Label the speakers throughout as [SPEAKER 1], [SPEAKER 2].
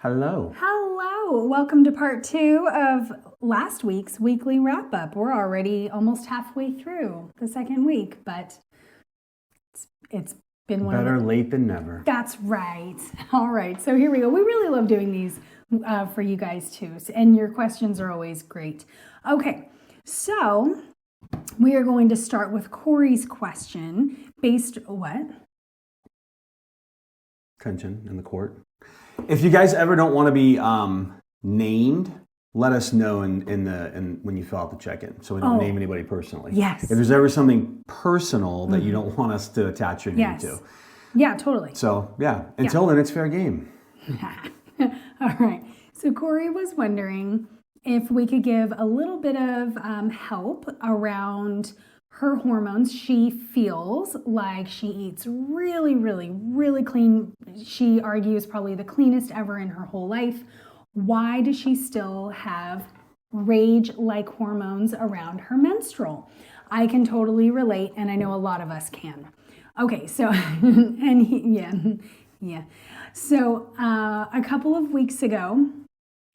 [SPEAKER 1] Hello.
[SPEAKER 2] Hello. Welcome to part 2 of last week's weekly wrap-up. We're already almost halfway through the second week, but it's been one
[SPEAKER 1] Better late than never.
[SPEAKER 2] That's right. All right, so here we go. We really love doing these for you guys too, and your questions are always great. Okay, so we are going to start with Corey's question based what?
[SPEAKER 1] Tension in the court. If you guys ever don't want to be named, let us know in when you fill out the check-in, so we don't name anybody personally.
[SPEAKER 2] Yes.
[SPEAKER 1] If there's ever something personal that you don't want us to attach your name to.
[SPEAKER 2] Yeah, totally.
[SPEAKER 1] So yeah, until then, it's fair game.
[SPEAKER 2] All right. So Corey was wondering if we could give a little bit of help around her hormones. She feels like she eats really, really, really clean. She argues probably the cleanest ever in her whole life. Why does she still have rage-like hormones around her menstrual? I can totally relate, and I know a lot of us can. Okay, so, yeah. So a couple of weeks ago,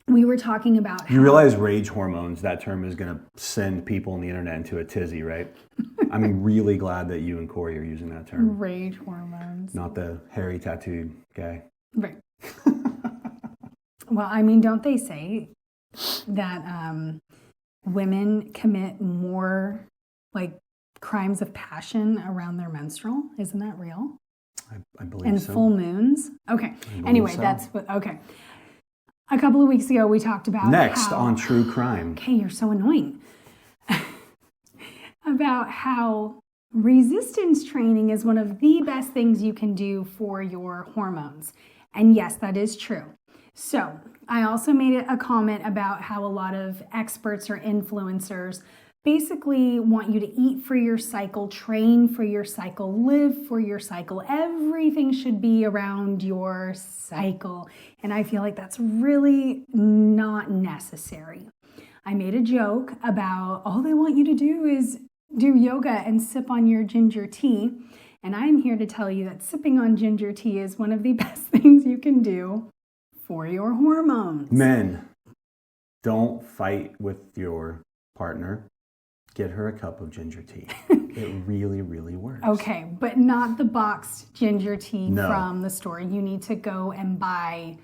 [SPEAKER 2] we were talking about
[SPEAKER 1] You realize rage hormones, that term is going to send people on the internet into a tizzy, right? I'm really glad that you and Corey are using that term.
[SPEAKER 2] Rage hormones.
[SPEAKER 1] Not the hairy tattooed guy.
[SPEAKER 2] Right. Well, I mean, don't they say that women commit more like crimes of passion around their menstrual? Isn't that real?
[SPEAKER 1] I believe
[SPEAKER 2] and
[SPEAKER 1] so.
[SPEAKER 2] And full moons? Okay. Anyway, that's what, okay. A couple of weeks ago, we talked about
[SPEAKER 1] Next on True Crime.
[SPEAKER 2] Okay, you're so annoying. About how resistance training is one of the best things you can do for your hormones. And yes, that is true. So I also made a comment about how a lot of experts or influencers basically want you to eat for your cycle, train for your cycle, live for your cycle. Everything should be around your cycle. And I feel like that's really not necessary. I made a joke about all they want you to do is do yoga and sip on your ginger tea. And I'm here to tell you that sipping on ginger tea is one of the best things you can do for your hormones.
[SPEAKER 1] Men, don't fight with your partner. Get her a cup of ginger tea. It really, really works.
[SPEAKER 2] Okay, but not the boxed ginger tea
[SPEAKER 1] No.
[SPEAKER 2] from the store. You need to go and buy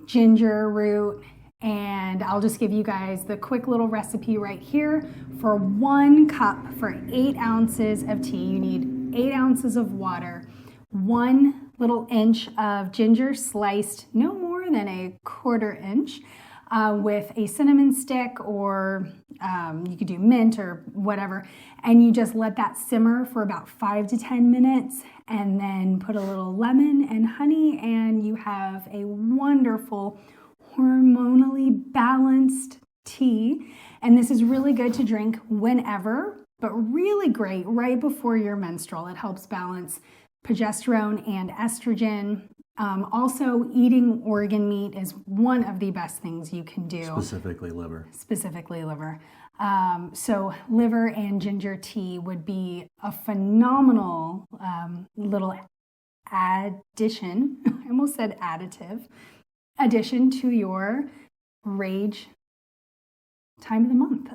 [SPEAKER 2] ginger root. And I'll just give you guys the quick little recipe right here. For 1 cup for 8 ounces of tea, you need 8 ounces of water, 1 little inch of ginger sliced, no more than a 1/4 inch, with a cinnamon stick, or you could do mint or whatever. And you just let that simmer for about 5 to 10 minutes, and then put a little lemon and honey, and you have a wonderful hormonally balanced tea. And this is really good to drink whenever, but really great right before your menstrual. It helps balance progesterone and estrogen. Also, eating organ meat is one of the best things you can do.
[SPEAKER 1] Specifically liver.
[SPEAKER 2] So liver and ginger tea would be a phenomenal little addition. I almost said additive. Addition to your rage time of the month.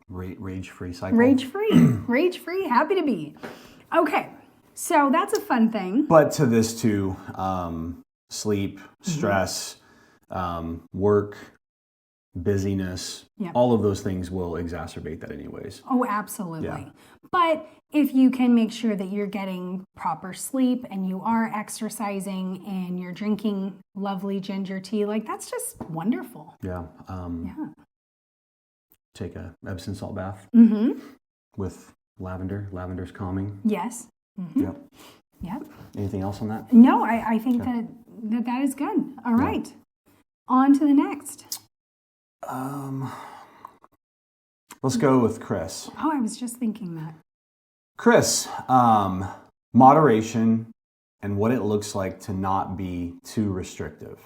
[SPEAKER 1] Rage-free cycle.
[SPEAKER 2] Rage-free, happy to be. Okay, so that's a fun thing.
[SPEAKER 1] But to this too, sleep, stress, work, busyness, all of those things will exacerbate that anyways.
[SPEAKER 2] Oh, absolutely.
[SPEAKER 1] Yeah.
[SPEAKER 2] But if you can make sure that you're getting proper sleep and you are exercising and you're drinking lovely ginger tea, like that's just wonderful.
[SPEAKER 1] Yeah. Take a Epsom salt bath with lavender. Lavender's calming.
[SPEAKER 2] Yes. Mm-hmm. Yep.
[SPEAKER 1] Anything else on that?
[SPEAKER 2] No, I think that is good. All right. On to the next.
[SPEAKER 1] Let's go with Chris.
[SPEAKER 2] Oh, I was just thinking that.
[SPEAKER 1] Chris, moderation and what it looks like to not be too restrictive.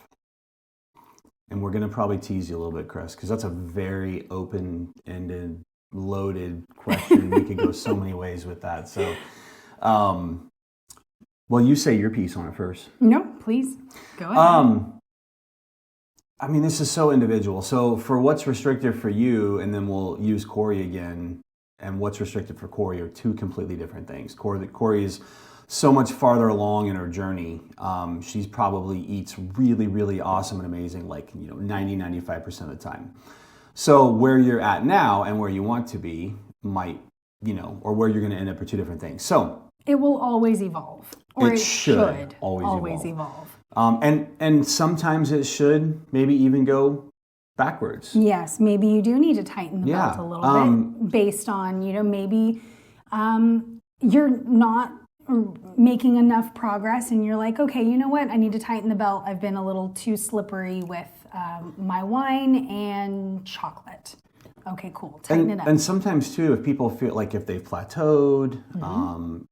[SPEAKER 1] And we're going to probably tease you a little bit, Chris, because that's a very open-ended, loaded question. We could go so many ways with that. So, well, you say your piece on it first.
[SPEAKER 2] No, please. Go ahead.
[SPEAKER 1] I mean, this is so individual. So for what's restrictive for you, and then we'll use Corey again, and what's restricted for Corey are two completely different things. Corey is so much farther along in her journey. She's probably eats really, really awesome and amazing, like 90-95% of the time. So where you're at now and where you want to be might, or where you're going to end up are two different things. So
[SPEAKER 2] it will always evolve, or it should always evolve.
[SPEAKER 1] And sometimes it should maybe even go backwards.
[SPEAKER 2] Yes, maybe you do need to tighten the belt a little bit based on, maybe you're not making enough progress and you're like, okay, you know what? I need to tighten the belt. I've been a little too slippery with my wine and chocolate. Okay, cool. Tighten it up.
[SPEAKER 1] And sometimes too, if people feel like if they've plateaued,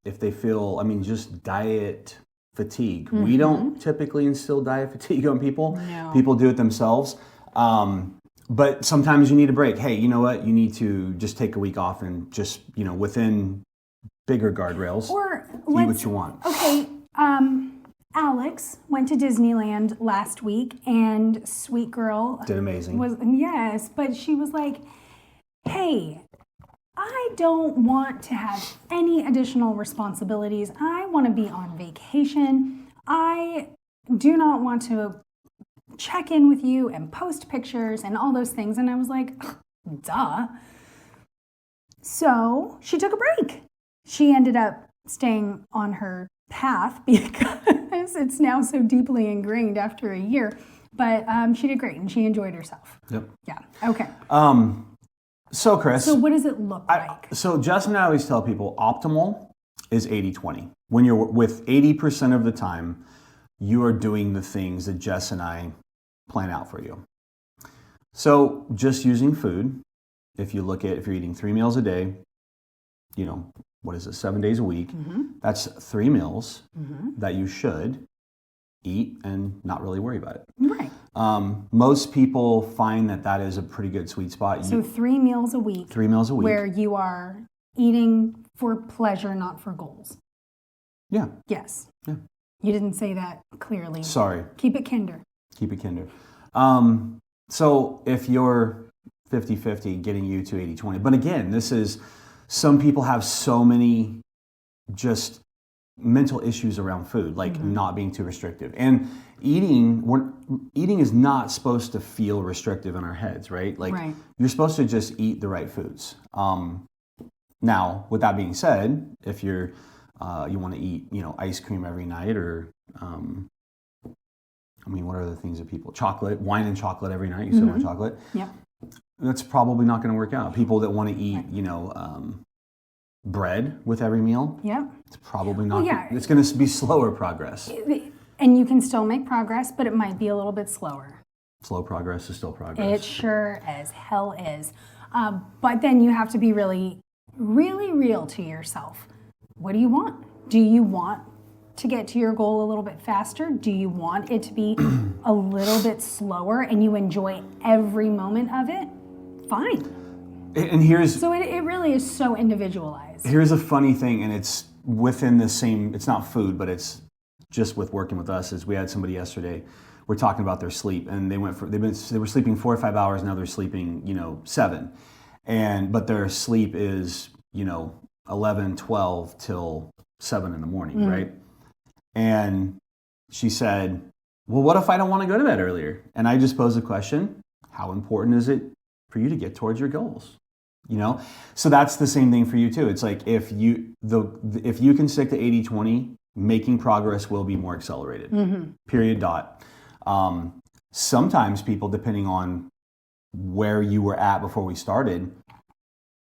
[SPEAKER 1] if they feel, just diet fatigue. We don't typically instill diet fatigue on people.
[SPEAKER 2] No.
[SPEAKER 1] People do it themselves. But sometimes you need a break. Hey, you know what? You need to just take a week off and just, within bigger guardrails,
[SPEAKER 2] or
[SPEAKER 1] eat what you want.
[SPEAKER 2] Okay, Alex went to Disneyland last week, and sweet girl
[SPEAKER 1] did amazing.
[SPEAKER 2] Yes, but she was like, hey, I don't want to have any additional responsibilities. I want to be on vacation. I do not want to check in with you and post pictures and all those things. And I was like, duh. So she took a break. She ended up staying on her path because it's now so deeply ingrained after a year. But she did great and she enjoyed herself.
[SPEAKER 1] Yep.
[SPEAKER 2] Yeah. Okay.
[SPEAKER 1] So Chris.
[SPEAKER 2] So what does it look like?
[SPEAKER 1] So Jess and I always tell people optimal is 80-20. When you're with 80% of the time, you are doing the things that Jess and I plan out for you. So just using food, if you're eating 3 meals a day, what is it, 7 days a week, that's 3 meals that you should eat and not really worry about it.
[SPEAKER 2] Right.
[SPEAKER 1] Most people find that is a pretty good sweet spot.
[SPEAKER 2] So 3 meals a week.
[SPEAKER 1] 3 meals a week.
[SPEAKER 2] Where you are eating for pleasure, not for goals.
[SPEAKER 1] Yeah.
[SPEAKER 2] Yes.
[SPEAKER 1] Yeah.
[SPEAKER 2] You didn't say that clearly.
[SPEAKER 1] Sorry.
[SPEAKER 2] Keep it kinder.
[SPEAKER 1] Keep it kinder. So if you're 50-50, getting you to 80-20. But again, some people have so many just mental issues around food, like not being too restrictive. And eating is not supposed to feel restrictive in our heads, right? Like you're supposed to just eat the right foods. Now, with that being said, if you want to eat, ice cream every night, or what are the things that chocolate, wine and chocolate every night, you still want chocolate.
[SPEAKER 2] Yeah.
[SPEAKER 1] That's probably not going to work out. People that want to eat, bread with every meal.
[SPEAKER 2] Yeah.
[SPEAKER 1] It's probably not. It's going to be slower progress.
[SPEAKER 2] And you can still make progress, but it might be a little bit slower.
[SPEAKER 1] Slow progress is still progress.
[SPEAKER 2] It sure as hell is. But then you have to be really, really real to yourself. What do you want? Do you want to get to your goal a little bit faster? Do you want it to be a little bit slower and you enjoy every moment of it? Fine.
[SPEAKER 1] And
[SPEAKER 2] so it really is so individualized.
[SPEAKER 1] Here's a funny thing, and it's within the same, it's not food, but it's just with working with us, is we had somebody yesterday, we're talking about their sleep, and they were sleeping 4 or 5 hours, now they're sleeping, 7. But their sleep is, 11, 12 till 7 in the morning, right? And she said, well, what if I don't want to go to bed earlier? And I just posed the question, how important is it for you to get towards your goals? So that's the same thing for you too. It's like if you can stick to 80-20, making progress will be more accelerated. Period. Dot. Sometimes people, depending on where you were at before we started,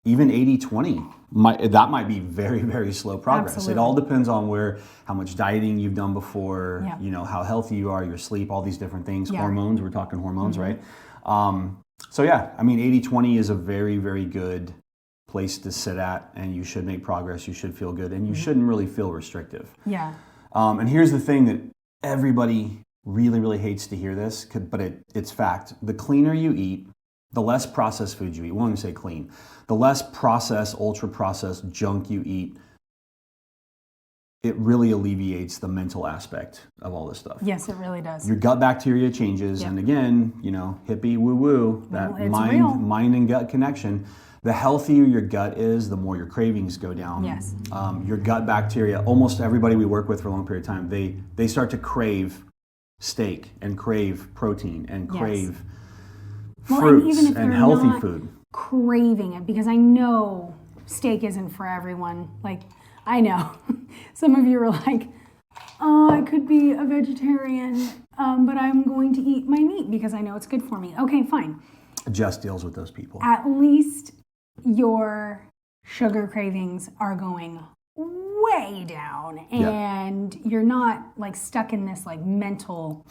[SPEAKER 1] even 80-20 might be very, very slow progress.
[SPEAKER 2] Absolutely.
[SPEAKER 1] It all depends on how much dieting you've done before, how healthy you are, your sleep, all these different things, hormones. We're talking hormones, right? So 80-20 is a very, very good place to sit at, and you should make progress. You should feel good, and you shouldn't really feel restrictive.
[SPEAKER 2] Yeah.
[SPEAKER 1] And here's the thing that everybody really, really hates to hear this, but it's fact. The cleaner you eat, the less processed food you eat. We won't say clean. The less processed, ultra-processed junk you eat, it really alleviates the mental aspect of all this stuff.
[SPEAKER 2] Yes, it really does.
[SPEAKER 1] Your gut bacteria changes, and again, hippie woo-woo, that
[SPEAKER 2] It's real.
[SPEAKER 1] mind and gut connection. The healthier your gut is, the more your cravings go down.
[SPEAKER 2] Yes.
[SPEAKER 1] Your gut bacteria, almost everybody we work with for a long period of time, they start to crave steak and crave protein and crave fruits
[SPEAKER 2] and even if
[SPEAKER 1] and
[SPEAKER 2] they're
[SPEAKER 1] healthy
[SPEAKER 2] not
[SPEAKER 1] food.
[SPEAKER 2] craving it, because I know steak isn't for everyone. Like, I know some of you are like, oh, I could be a vegetarian, but I'm going to eat my meat because I know it's good for me. Okay, fine.
[SPEAKER 1] Jess deals with those people.
[SPEAKER 2] At least your sugar cravings are going way down, and you're not like stuck in this like mental,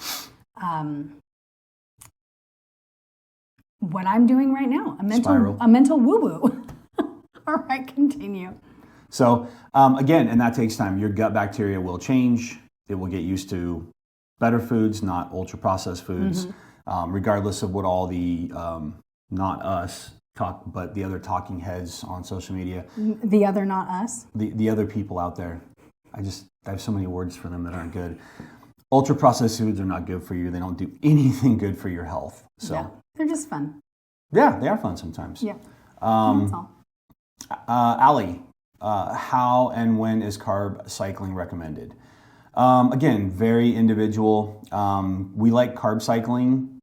[SPEAKER 2] what I'm doing right now,
[SPEAKER 1] Spiral.
[SPEAKER 2] a mental woo-woo. All right, continue.
[SPEAKER 1] So again, and that takes time. Your gut bacteria will change. It will get used to better foods, not ultra-processed foods, regardless of what all the, not us, but the other talking heads on social media.
[SPEAKER 2] The other, not us?
[SPEAKER 1] The other people out there. I have so many words for them that aren't good. Ultra-processed foods are not good for you. They don't do anything good for your health. So
[SPEAKER 2] they're just fun.
[SPEAKER 1] Yeah, they are fun sometimes.
[SPEAKER 2] Yeah, that's all.
[SPEAKER 1] Allie, how and when is carb cycling recommended? Again, very individual. We like carb cycling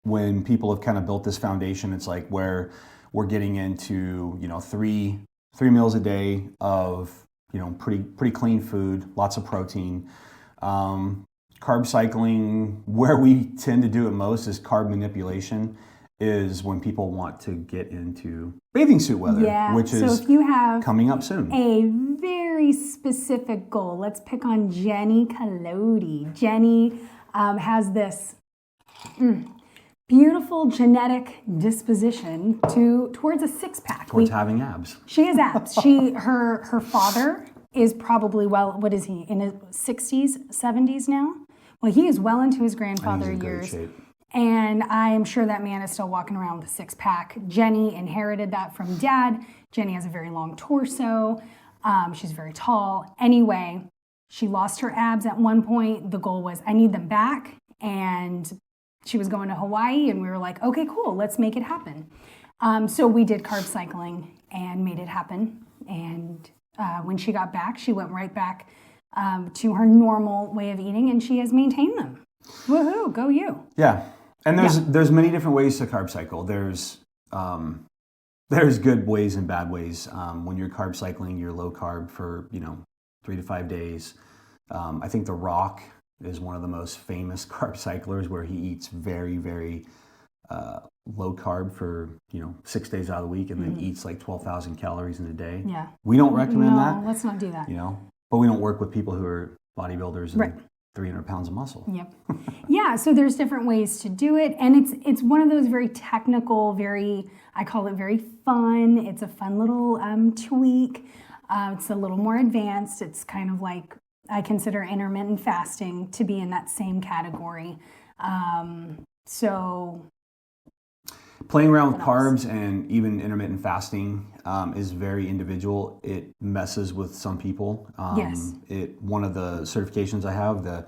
[SPEAKER 1] when people have kind of built this foundation. It's like where we're getting into, three meals a day of, pretty clean food, lots of protein. Carb cycling, where we tend to do it most is carb manipulation, is when people want to get into bathing suit weather, which is
[SPEAKER 2] if you have
[SPEAKER 1] coming up soon.
[SPEAKER 2] A very specific goal. Let's pick on Jenny Kalodi. Jenny has this beautiful genetic disposition towards a six-pack.
[SPEAKER 1] Towards having abs.
[SPEAKER 2] She has abs. Her father is probably, what is he, in his 60s, 70s now? Well, he is well into his grandfather years.
[SPEAKER 1] Great shape.
[SPEAKER 2] And I am sure that man is still walking around with a six-pack. Jenny inherited that from dad. Jenny has a very long torso. She's very tall. Anyway, she lost her abs at one point. The goal was, I need them back. And she was going to Hawaii, and we were like, okay, cool, let's make it happen. So we did carb cycling and made it happen. And when she got back, she went right back to her normal way of eating, and she has maintained them. Woohoo, go you.
[SPEAKER 1] Yeah. And there's many different ways to carb cycle. There's good ways and bad ways. When you're carb cycling, you're low carb for 3 to 5 days. I think The Rock is one of the most famous carb cyclers, where he eats very, very low carb for 6 days out of the week, and then eats like 12,000 calories in a day.
[SPEAKER 2] Yeah.
[SPEAKER 1] We don't recommend that.
[SPEAKER 2] No, let's not do that.
[SPEAKER 1] But we don't work with people who are bodybuilders and 300 pounds of muscle.
[SPEAKER 2] Yep. Yeah, so there's different ways to do it, and it's one of those very technical, I call it very fun. It's a fun little tweak. It's a little more advanced. It's kind of like, I consider intermittent fasting to be in that same category. So
[SPEAKER 1] playing around with carbs and even intermittent fasting is very individual. It messes with some people.
[SPEAKER 2] Yes.
[SPEAKER 1] One of the certifications I have, the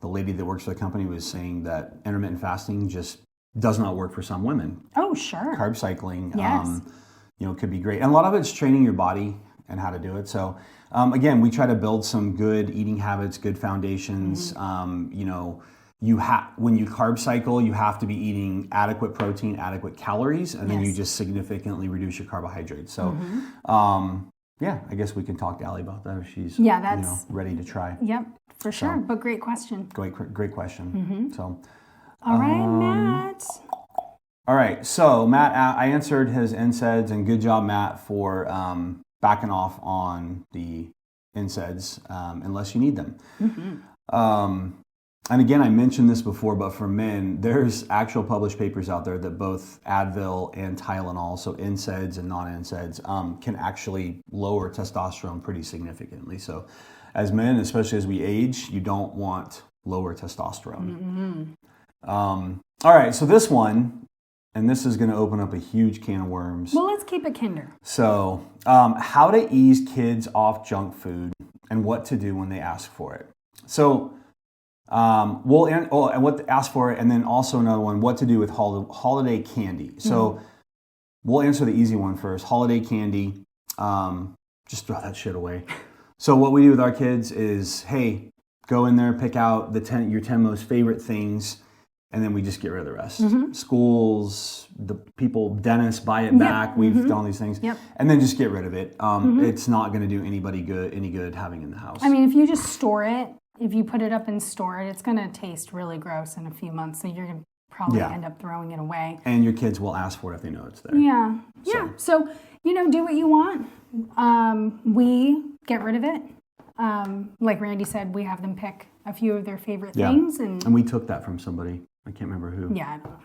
[SPEAKER 1] lady that works for the company was saying that intermittent fasting just does not work for some women.
[SPEAKER 2] Oh, sure.
[SPEAKER 1] Carb cycling,
[SPEAKER 2] yes.
[SPEAKER 1] Could be great. And a lot of it's training your body and how to do it. So again, we try to build some good eating habits, good foundations. When you carb cycle, you have to be eating adequate protein, adequate calories, and then you just significantly reduce your carbohydrates. So, I guess we can talk to Allie about that if she's ready to try.
[SPEAKER 2] Yep, for sure. But great question.
[SPEAKER 1] Great question. So,
[SPEAKER 2] all right, Matt.
[SPEAKER 1] All right, so Matt, I answered his NSAIDs, and good job, Matt, for backing off on the NSAIDs unless you need them. And again, I mentioned this before, but for men, there's actual published papers out there that both Advil and Tylenol, so NSAIDs and non-NSAIDs, can actually lower testosterone pretty significantly. So as men, especially as we age, you don't want lower testosterone. All right, so this one, and this is going to open up a huge can of worms.
[SPEAKER 2] Well, let's keep it kinder.
[SPEAKER 1] So, how to ease kids off junk food and what to do when they ask for it. So, and what to ask for it, and then also another one, what to do with holiday candy. So, we'll answer the easy one first. Holiday candy, just throw that shit away. So, what we do with our kids is, hey, go in there, pick out your 10 most favorite things, and then we just get rid of the rest. Schools, the people, dentists buy it back. We've done all these things, and then just get rid of it. It's not going to do anybody any good having in the house.
[SPEAKER 2] I mean, if you just store it, if you put it up and store it, it's going to taste really gross in a few months. So you're going to probably end up throwing it away.
[SPEAKER 1] And your kids will ask for it if they know it's there.
[SPEAKER 2] Yeah. So do what you want. We get rid of it. Like Randy said, we have them pick a few of their favorite things. And
[SPEAKER 1] we took that from somebody. I can't remember who.
[SPEAKER 2] Yeah, I don't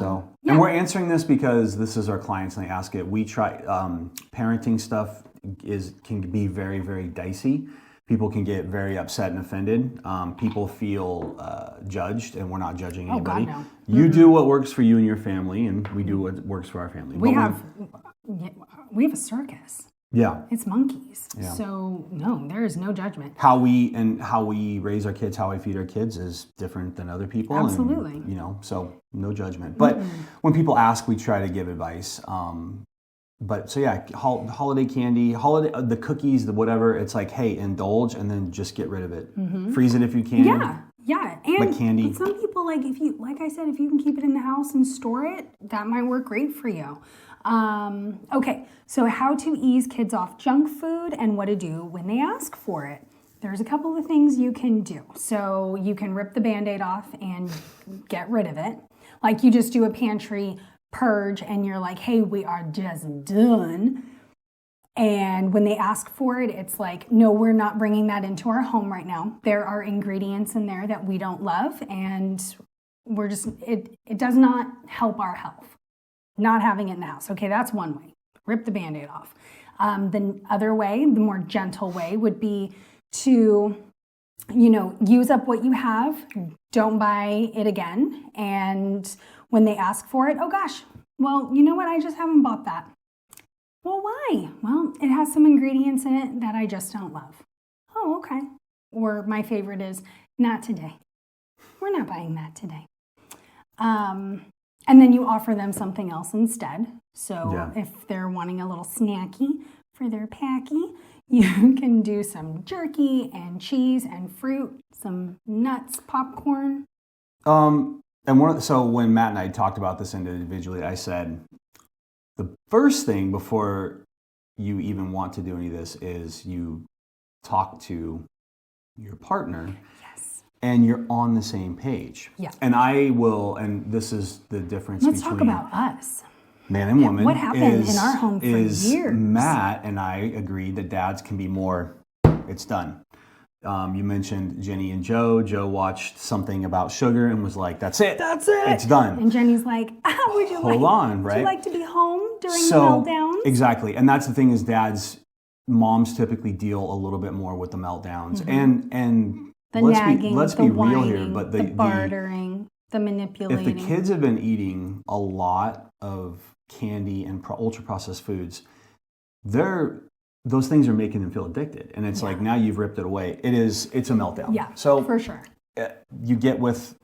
[SPEAKER 2] know.
[SPEAKER 1] And we're answering this because this is our clients and they ask it. We try, parenting stuff can be very, very dicey. People can get very upset and offended. People feel judged, and we're not judging anybody.
[SPEAKER 2] Oh, God, no.
[SPEAKER 1] You do what works for you and your family, and we do what works for our family.
[SPEAKER 2] We have a circus.
[SPEAKER 1] Yeah.
[SPEAKER 2] It's monkeys.
[SPEAKER 1] Yeah.
[SPEAKER 2] So, no, there is no judgment.
[SPEAKER 1] How we raise our kids, how we feed our kids is different than other people.
[SPEAKER 2] Absolutely.
[SPEAKER 1] And, so no judgment. But when people ask, we try to give advice. Holiday candy, the cookies, the whatever, it's like, hey, indulge and then just get rid of it. Freeze it if you can.
[SPEAKER 2] Yeah. And
[SPEAKER 1] candy.
[SPEAKER 2] Some people, like I said, if you can keep it in the house and store it, that might work great for you. Okay, so how to ease kids off junk food and what to do when they ask for it. There's a couple of things you can do. So you can rip the Band-Aid off and get rid of it. Like you just do a pantry purge and you're like, hey, we are just done. And when they ask for it, it's like, no, we're not bringing that into our home right now. There are ingredients in there that we don't love, and it does not help our health. Not having it in the house. Okay, that's one way. Rip the Band-Aid off. The other way, the more gentle way, would be to, use up what you have. Don't buy it again. And when they ask for it, oh gosh, well, you know what? I just haven't bought that. Well, why? Well, it has some ingredients in it that I just don't love. Oh, okay. Or my favorite is, not today. We're not buying that today. And then you offer them something else instead. So if they're wanting a little snacky for their packy, you can do some jerky and cheese and fruit, some nuts, popcorn.
[SPEAKER 1] So when Matt and I talked about this individually, I said, the first thing before you even want to do any of this is you talk to your partner. And you're on the same page. Yeah. And and this is the difference
[SPEAKER 2] Let's
[SPEAKER 1] between...
[SPEAKER 2] talk about us.
[SPEAKER 1] Man and woman.
[SPEAKER 2] What happened in our home for years?
[SPEAKER 1] Matt and I agreed that dads can be more, it's done. You mentioned Jenny and Joe. Joe watched something about sugar and was like, that's it. It's done.
[SPEAKER 2] And Jenny's like, would you like to be home during the meltdowns?
[SPEAKER 1] Exactly. And that's the thing is moms typically deal a little bit more with the meltdowns. And
[SPEAKER 2] the nagging,
[SPEAKER 1] let's be real here, but
[SPEAKER 2] the bartering, the manipulating.
[SPEAKER 1] If the kids have been eating a lot of candy and ultra-processed foods, those things are making them feel addicted. And it's like, now you've ripped it away. it's a meltdown.
[SPEAKER 2] Yeah,
[SPEAKER 1] so
[SPEAKER 2] for sure.
[SPEAKER 1] You get with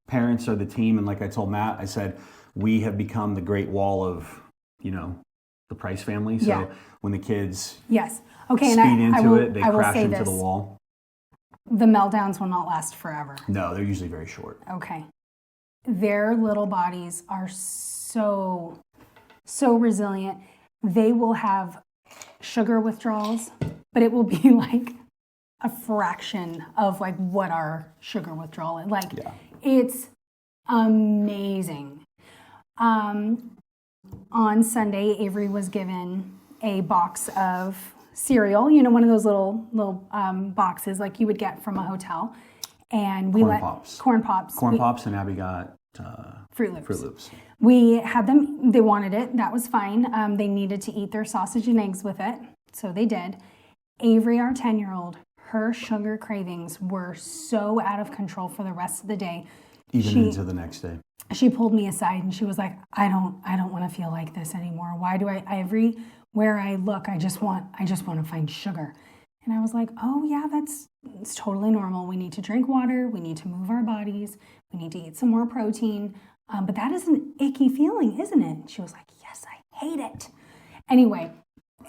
[SPEAKER 1] parents or the team, and like I told Matt, I said, we have become the great wall of, the Price family. So when the kids speed into it, they crash into the wall.
[SPEAKER 2] The meltdowns will not last forever.
[SPEAKER 1] No, they're usually very short.
[SPEAKER 2] Okay. Their little bodies are so resilient. They will have sugar withdrawals, but it will be like a fraction of like what our sugar withdrawal is. It's amazing. On Sunday, Avery was given a box of cereal, one of those little boxes like you would get from a hotel. And we Corn Pops,
[SPEAKER 1] and Abby got
[SPEAKER 2] Fruit Loops. We had them, they wanted it, that was fine. They needed to eat their sausage and eggs with it, so they did. Avery, our 10-year-old, her sugar cravings were so out of control for the rest of the day.
[SPEAKER 1] Even into the next day.
[SPEAKER 2] she pulled me aside and she was like, I don't want to feel like this anymore. Why do everywhere I look, I just want to find sugar. And I was like, oh yeah, it's totally normal. We need to drink water. We need to move our bodies. We need to eat some more protein. But that is an icky feeling, isn't it? She was like, yes, I hate it. Anyway,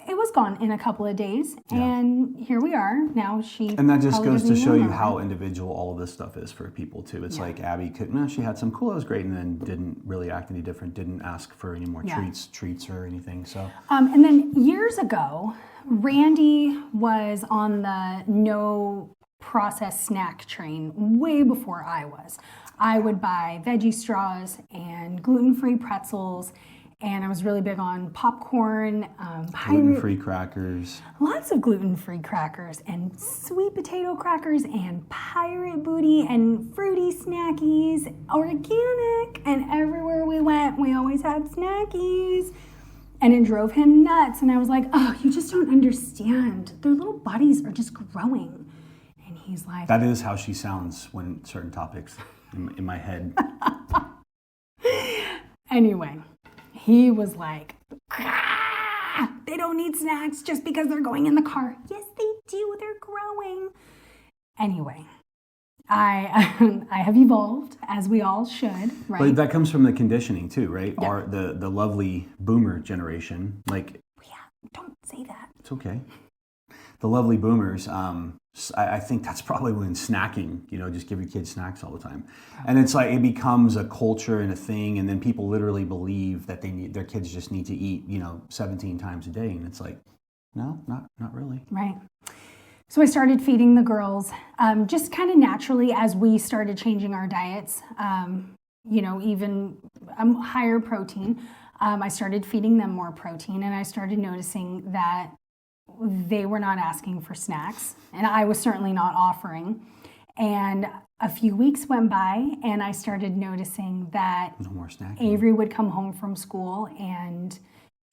[SPEAKER 2] it was gone in a couple of days, and here we are. Now
[SPEAKER 1] and that just goes to show you how individual all of this stuff is for people too. It's like Abby she had some cool, it was great, and then didn't really act any different, didn't ask for any more treats or anything. So
[SPEAKER 2] and then years ago, Randy was on the no processed snack train way before I was. I would buy veggie straws and gluten-free pretzels, and I was really big on popcorn,
[SPEAKER 1] gluten-free crackers.
[SPEAKER 2] Lots of gluten-free crackers and sweet potato crackers and pirate booty and fruity snackies, organic. And everywhere we went, we always had snackies. And it drove him nuts. And I was like, oh, you just don't understand. Their little bodies are just growing. And he's like...
[SPEAKER 1] That is how she sounds when certain topics in my head.
[SPEAKER 2] Anyway, he was like, they don't need snacks just because they're going in the car. Yes, they do. They're growing. Anyway, I have evolved, as we all should, right?
[SPEAKER 1] But that comes from the conditioning too, right? Yeah. The lovely boomer generation, like...
[SPEAKER 2] Yeah, don't say that.
[SPEAKER 1] It's okay. The lovely boomers, I think that's probably when snacking, just give your kids snacks all the time. And it's like it becomes a culture and a thing, and then people literally believe that their kids just need to eat, 17 times a day. And it's like, no, not really.
[SPEAKER 2] Right. So I started feeding the girls just kind of naturally as we started changing our diets, even higher protein. I started feeding them more protein, and I started noticing that they were not asking for snacks, and I was certainly not offering. And a few weeks went by, and I started noticing that
[SPEAKER 1] no more snacking.
[SPEAKER 2] Avery would come home from school, and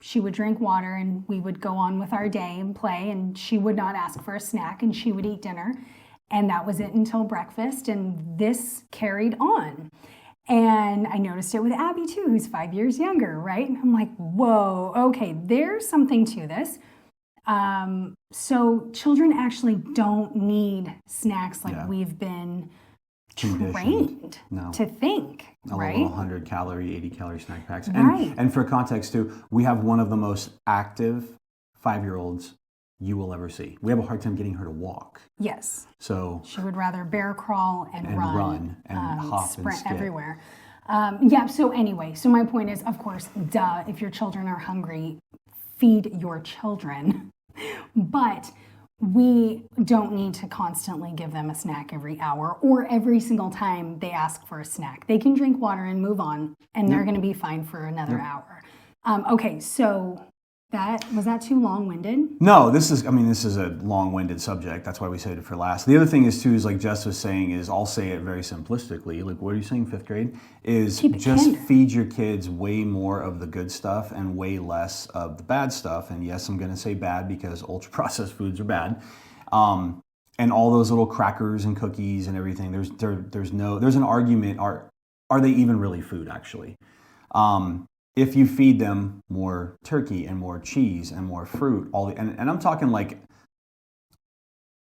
[SPEAKER 2] she would drink water, and we would go on with our day and play, and she would not ask for a snack, and she would eat dinner. And that was it until breakfast, and this carried on. And I noticed it with Abby too, who's 5 years younger, right? And I'm like, whoa, okay, there's something to this. So children actually don't need snacks like we've been trained to think, right?
[SPEAKER 1] Little 100 calorie, 80 calorie snack packs. And for context too, we have one of the most active 5-year-olds you will ever see. We have a hard time getting her to walk.
[SPEAKER 2] Yes.
[SPEAKER 1] So
[SPEAKER 2] she would rather bear crawl and run
[SPEAKER 1] and hop
[SPEAKER 2] sprint
[SPEAKER 1] and skip
[SPEAKER 2] everywhere. So anyway, so my point is, of course, if your children are hungry, feed your children. But we don't need to constantly give them a snack every hour or every single time they ask for a snack. They can drink water and move on, and they're going to be fine for another hour. Okay, so was that too long-winded?
[SPEAKER 1] No, this is a long-winded subject. That's why we saved it for last. The other thing is too, is like Jess was saying, is I'll say it very simplistically. Like, what are you saying, 5th grade? Is just tender. Feed your kids way more of the good stuff and way less of the bad stuff. And yes, I'm going to say bad because ultra-processed foods are bad. And all those little crackers and cookies and everything. There's an argument. Are they even really food actually? If you feed them more turkey and more cheese and more fruit, and I'm talking like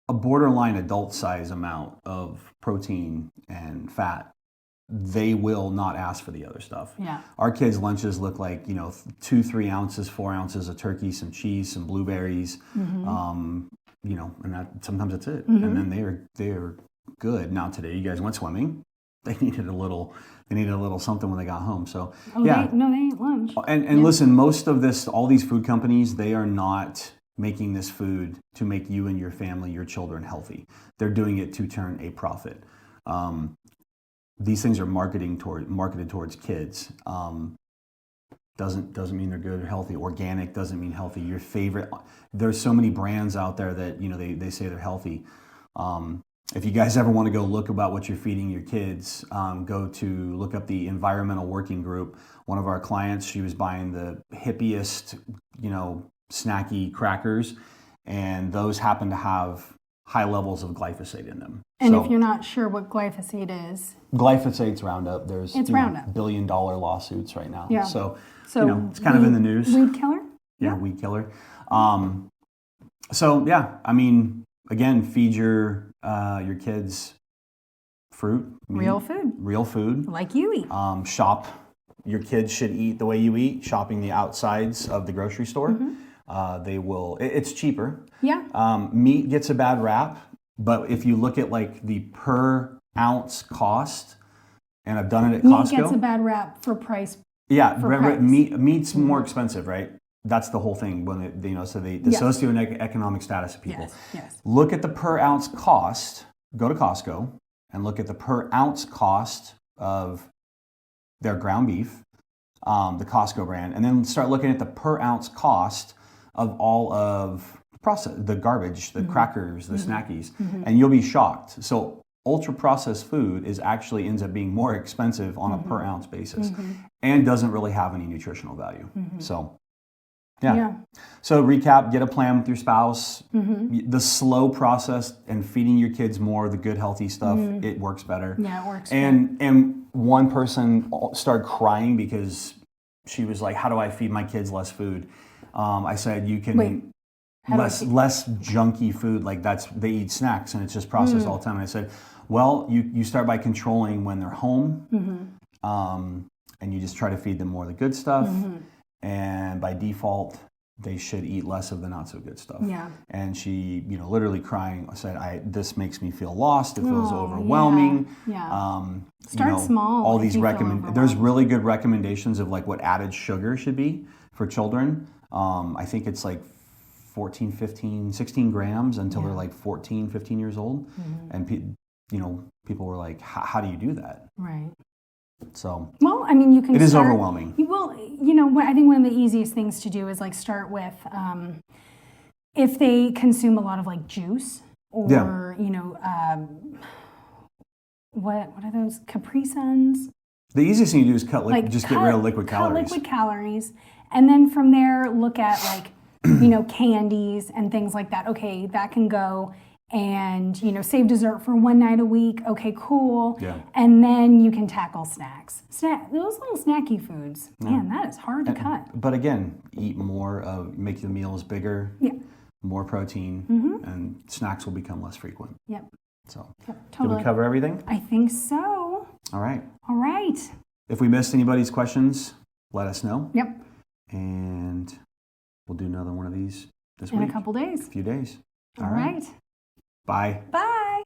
[SPEAKER 1] a borderline adult size amount of protein and fat, they will not ask for the other stuff.
[SPEAKER 2] Yeah.
[SPEAKER 1] Our kids' lunches look like 2-3 ounces, 4 ounces of turkey, some cheese, some blueberries, and that sometimes that's it. And then they are good. Now today, you guys went swimming. They needed a little something when they got home. So
[SPEAKER 2] they ate lunch.
[SPEAKER 1] And listen, most of this, all these food companies, they are not making this food to make you and your family, your children healthy. They're doing it to turn a profit. These things are marketed towards kids. Doesn't mean they're good or healthy. Organic doesn't mean healthy. Your favorite. There's so many brands out there that they say they're healthy. If you guys ever want to go look about what you're feeding your kids, look up the Environmental Working Group. One of our clients, she was buying the hippiest, snacky crackers, and those happen to have high levels of glyphosate in them.
[SPEAKER 2] And
[SPEAKER 1] so,
[SPEAKER 2] if you're not sure what glyphosate is,
[SPEAKER 1] glyphosate's Roundup. There's
[SPEAKER 2] Roundup.
[SPEAKER 1] $1 billion lawsuits right now.
[SPEAKER 2] Yeah.
[SPEAKER 1] So it's kind of
[SPEAKER 2] weed,
[SPEAKER 1] in the news.
[SPEAKER 2] Weed killer?
[SPEAKER 1] Yeah, weed killer. So yeah, I mean, again, feed your kids fruit, meat, real food,
[SPEAKER 2] like you eat.
[SPEAKER 1] Shop. Your kids should eat the way you eat. Shopping the outsides of the grocery store. They will. It's cheaper.
[SPEAKER 2] Yeah.
[SPEAKER 1] Meat gets a bad rap, but if you look at like the per ounce cost, and I've done it at Costco.
[SPEAKER 2] Meat gets a bad rap for price.
[SPEAKER 1] Yeah, meat's more expensive, right? That's the whole thing. When the socioeconomic status of people.
[SPEAKER 2] Yes.
[SPEAKER 1] Look at the per ounce cost. Go to Costco and look at the per ounce cost of their ground beef, the Costco brand, and then start looking at the per ounce cost of all of the garbage, the crackers, the snackies, and you'll be shocked. So ultra processed food actually ends up being more expensive on a per ounce basis, and doesn't really have any nutritional value. So. Yeah. So recap, get a plan with your spouse. The slow process and feeding your kids more of the good, healthy stuff, it works better.
[SPEAKER 2] Yeah, it works.
[SPEAKER 1] And one person started crying because she was like, how do I feed my kids less food? I said, you can less junky food. Like they eat snacks and it's just processed all the time. And I said, well, you start by controlling when they're home. And you just try to feed them more of the good stuff. And by default, they should eat less of the not so good stuff.
[SPEAKER 2] Yeah.
[SPEAKER 1] And she, literally crying, said, "This makes me feel lost. It feels overwhelming."
[SPEAKER 2] Yeah. Start small.
[SPEAKER 1] All these there's really good recommendations of like what added sugar should be for children. I think it's like 14, 15, 16 grams until they're like 14, 15 years old. And people were like, "How do you do that?"
[SPEAKER 2] Right.
[SPEAKER 1] So,
[SPEAKER 2] well, I mean, you can.
[SPEAKER 1] It is overwhelming.
[SPEAKER 2] Well, I think one of the easiest things to do is like start with if they consume a lot of like juice or what are those Capri Suns?
[SPEAKER 1] The easiest thing to do is get rid of liquid calories.
[SPEAKER 2] Cut liquid calories, and then from there look at like candies and things like that. Okay, that can go. And, save dessert for one night a week. Okay, cool.
[SPEAKER 1] Yeah.
[SPEAKER 2] And then you can tackle snacks. Those little snacky foods. Man, that is hard to cut.
[SPEAKER 1] But again, eat more make the meals bigger.
[SPEAKER 2] Yeah.
[SPEAKER 1] More protein. And snacks will become less frequent.
[SPEAKER 2] Yep.
[SPEAKER 1] So,
[SPEAKER 2] totally.
[SPEAKER 1] Did we cover everything?
[SPEAKER 2] I think so.
[SPEAKER 1] All right.
[SPEAKER 2] If
[SPEAKER 1] we missed anybody's questions, let us know.
[SPEAKER 2] Yep.
[SPEAKER 1] And we'll do another one of these this week.
[SPEAKER 2] In a couple days.
[SPEAKER 1] A few days.
[SPEAKER 2] All right.
[SPEAKER 1] Bye.
[SPEAKER 2] Bye.